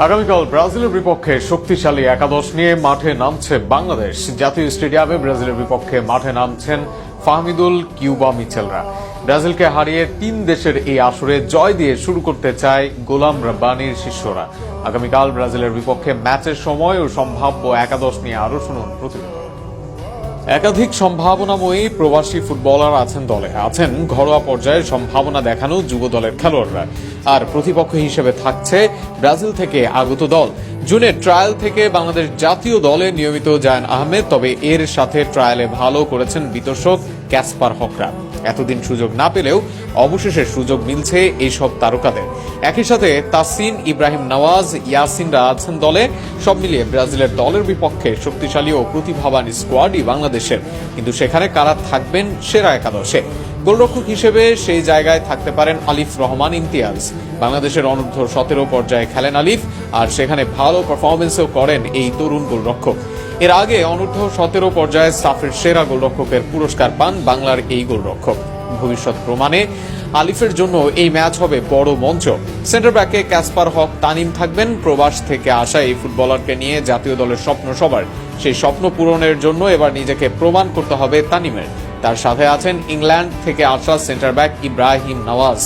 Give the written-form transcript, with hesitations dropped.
আগামীকাল ব্রাজিলের বিপক্ষে শক্তিশালী একাদশ নিয়ে মাঠে নামছে বাংলাদেশ। জাতীয় স্টেডিয়ামে ব্রাজিলের বিপক্ষে মাঠে নামছেন ফাহমিদুল, কিউবা, মিচেলরা। ব্রাজিলকে হারিয়ে ৩ দেশের এই আসরে জয় দিয়ে শুরু করতে চায় গোলাম রব্বানির শিষ্যরা। আগামীকাল ব্রাজিলের বিপক্ষে ম্যাচের সময় ও সম্ভাব্য একাদশ নিয়ে আরো শুনুন প্রতিবেদন। একাধিক সম্ভাবনাময়ী প্রবাসী ফুটবলার আছেন দলে, আছেন ঘরোয়া পর্যায়ে সম্ভাবনা দেখানো যুব দলের খেলোয়াড়রা। আর প্রতিপক্ষ হিসেবে থাকছে ব্রাজিল থেকে আগত দল। জুনে ট্রায়াল থেকে বাংলাদেশ জাতীয় দলে নিয়মিত জায়ান আহমেদ, তবে এর সাথে ট্রায়ালে ভালো করেছেন বিতর্ষক ক্যাসপার হকরা। এতদিন সুযোগ না পেলেও অবশেষে সুযোগ মিলছে এইসব তারকাদের। একই সাথে তাসিন, ইব্রাহিম নওয়াজ, ইয়াসিনরা আছেন দলে। সব মিলিয়ে ব্রাজিলের দলের বিপক্ষে শক্তিশালী ও প্রতিভাবান স্কোয়াডই বাংলাদেশের। কিন্তু সেখানে কারা থাকবেন সেরা একাদশে? গোলরক্ষক হিসেবে সেই জায়গায় থাকতে পারেন আলিফ রহমান ইমতিয়াজ। বাংলাদেশের অনূর্ধ্ব 17 পর্যায়ে খেলেন আলিফ, আর সেখানে ভালো পারফরমেন্সও করেন এই তরুণ গোলরক্ষক। এর আগে অনূর্ধ্ব 17 পর্যায়ে সাফের সেরা গোলরক্ষকের পুরস্কার পান বাংলার এই গোলরক্ষক। ভবিষ্যৎ প্রমাণে আলিফের জন্য এই ম্যাচ হবে বড় মঞ্চ। সেন্টার ব্যাকে ক্যাসপার হক, তানিম থাকবেন। প্রবাস থেকে আসা এই ফুটবলারকে নিয়ে জাতীয় দলের স্বপ্ন সবার। সেই স্বপ্ন পূরণের জন্য এবার নিজেকে প্রমাণ করতে হবে তানিমের। তার সাথে আছেন ইংল্যান্ড থেকে আসা সেন্টার ব্যাক ইব্রাহিম নওয়াজ।